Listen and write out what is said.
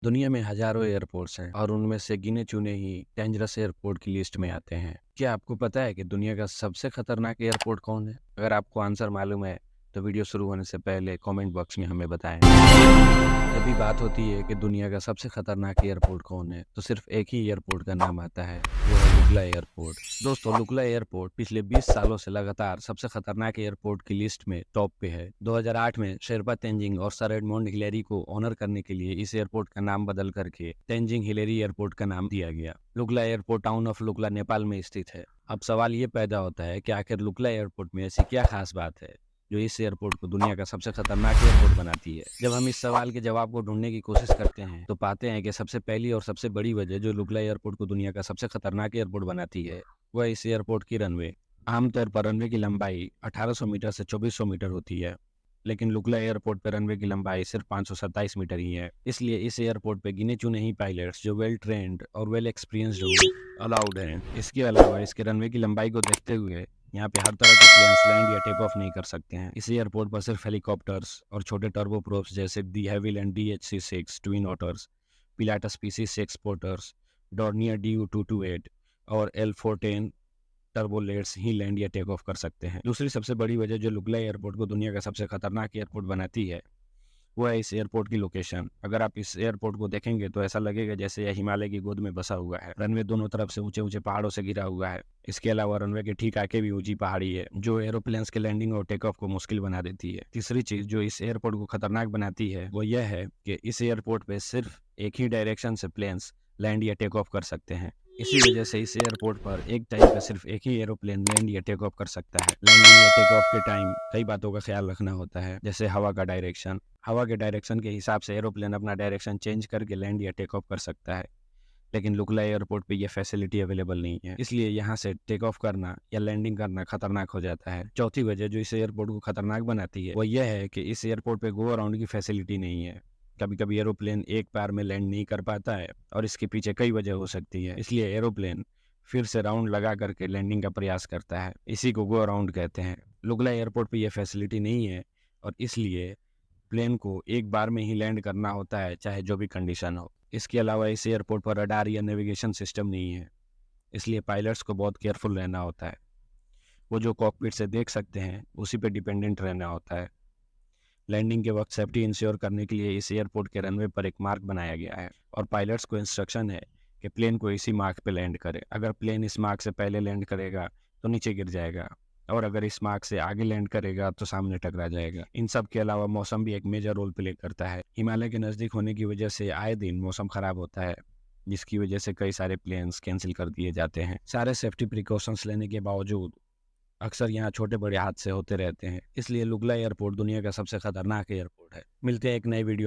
दुनिया में हजारों एयरपोर्ट्स हैं और उनमें से गिने चुने ही डेंजरस एयरपोर्ट की लिस्ट में आते हैं। क्या आपको पता है कि दुनिया का सबसे खतरनाक एयरपोर्ट कौन है? अगर आपको आंसर मालूम है तो वीडियो शुरू होने से पहले कमेंट बॉक्स में हमें बताएं। जब भी बात होती है कि दुनिया का सबसे खतरनाक एयरपोर्ट कौन है, तो सिर्फ एक ही एयरपोर्ट का नाम आता है, वो है लुक्ला एयरपोर्ट। दोस्तों, लुक्ला एयरपोर्ट पिछले 20 सालों से लगातार सबसे खतरनाक एयरपोर्ट की लिस्ट में टॉप पे है। 2008 में शेरपा तेंजिंग और सर एडमंड हिलेरी को ऑनर करने के लिए इस एयरपोर्ट का नाम बदल करके तेंजिंग हिलेरी एयरपोर्ट का नाम दिया गया। Lukla airport town of Lukla, Nepal में स्थित है। अब सवाल ये पैदा होता है कि आखिर लुक्ला एयरपोर्ट में ऐसी क्या खास बात है जो इस एयरपोर्ट को दुनिया का सबसे खतरनाक एयरपोर्ट बनाती है। जब हम इस सवाल के जवाब को ढूंढने की कोशिश करते हैं तो पाते हैं कि सबसे पहली और सबसे बड़ी वजह जो लुक्ला एयरपोर्ट को दुनिया का सबसे खतरनाक एयरपोर्ट बनाती है, वह इस एयरपोर्ट की रनवे। आमतौर पर रनवे की लंबाई 1800 मीटर से 2400 मीटर होती है, लेकिन लुक्ला एयरपोर्ट पर रनवे की लंबाई सिर्फ 527 मीटर ही है। इसलिए इस एयरपोर्ट पे गिने चुने ही पायलट्स जो वेल ट्रेंड और वेल एक्सपीरियंस्ड अलाउड हैं। इसके अलावा इसके रनवे की लंबाई को देखते हुए यहाँ पे हर तरह के प्लेन्स लैंड या टेक ऑफ नहीं कर सकते हैं। इस एयरपोर्ट पर सिर्फ हेलीकॉप्टर्स और छोटे टर्बोप्रोप्स जैसे de Havilland DHC-6 twin otters, Pilatus PC-6 porters, Dornier DU-228 और L-410 टर्बोलेट्स ही लैंड या टेक ऑफ कर सकते हैं। दूसरी सबसे बड़ी वजह जो लुक्ला एयरपोर्ट को दुनिया का सबसे खतरनाक एयरपोर्ट बनाती है, वो है इस एयरपोर्ट की लोकेशन। अगर आप इस एयरपोर्ट को देखेंगे तो ऐसा लगेगा जैसे यह हिमालय की गोद में बसा हुआ है। रनवे दोनों तरफ से ऊंचे ऊंचे पहाड़ों से घिरा हुआ है। इसके अलावा रनवे के ठीक आगे भी ऊंची पहाड़ी है जो एरोप्लेन्स के लैंडिंग और टेक ऑफ को मुश्किल बना देती है। तीसरी चीज जो इस एयरपोर्ट को खतरनाक बनाती है वो यह है कि इस एयरपोर्ट पे सिर्फ एक ही डायरेक्शन से प्लेन्स लैंड या टेक ऑफ कर सकते हैं। इसी वजह से इस एयरपोर्ट पर एक टाइम पे सिर्फ एक ही एरोप्लेन लैंड या टेक ऑफ कर सकता है। लैंडिंग या टेक ऑफ के टाइम कई बातों का ख्याल रखना होता है, जैसे हवा का डायरेक्शन। हवा के डायरेक्शन के हिसाब से एरोप्लेन अपना डायरेक्शन चेंज करके लैंड या टेक ऑफ कर सकता है, लेकिन लुक्ला एयरपोर्ट पे यह फैसिलिटी अवेलेबल नहीं है। इसलिए यहाँ से टेक ऑफ करना या लैंडिंग करना खतरनाक हो जाता है। चौथी वजह जो इस एयरपोर्ट को खतरनाक बनाती है वो यह है कि इस एयरपोर्ट पे गो अराउंड की फैसिलिटी नहीं है। कभी कभी एरोप्लेन एक बार में लैंड नहीं कर पाता है और इसके पीछे कई वजह हो सकती है। इसलिए एरोप्लेन फिर से राउंड लगा करके लैंडिंग का प्रयास करता है। इसी को गो अराउंड कहते हैं। लुक्ला एयरपोर्ट पे यह फैसिलिटी नहीं है और इसलिए प्लेन को एक बार में ही लैंड करना होता है, चाहे जो भी कंडीशन हो। इसके अलावा इस एयरपोर्ट पर रडार या नेविगेशन सिस्टम नहीं है, इसलिए पायलट्स को बहुत केयरफुल रहना होता है। वो जो कॉकपिट से देख सकते हैं उसी पे डिपेंडेंट रहना होता है। लैंडिंग के वक्त सेफ्टी इंश्योर करने के लिए इस एयरपोर्ट के रनवे पर एक मार्क बनाया गया है और पायलट्स को इंस्ट्रक्शन है कि प्लेन को इसी मार्क पे लैंड करे। अगर प्लेन इस मार्क से पहले लैंड करेगा तो नीचे गिर जाएगा और अगर इस मार्क से आगे लैंड करेगा तो सामने टकरा जाएगा। इन सब के अलावा मौसम भी एक मेजर रोल प्ले करता है। हिमालय के नज़दीक होने की वजह से आए दिन मौसम खराब होता है, जिसकी वजह से कई सारे प्लेन्स कैंसिल कर दिए जाते हैं। सारे सेफ्टी प्रिकॉशंस लेने के बावजूद अक्सर यहाँ छोटे बड़े हादसे होते रहते हैं। इसलिए लुक्ला एयरपोर्ट दुनिया का सबसे खतरनाक एयरपोर्ट है। मिलते हैं एक नई वीडियो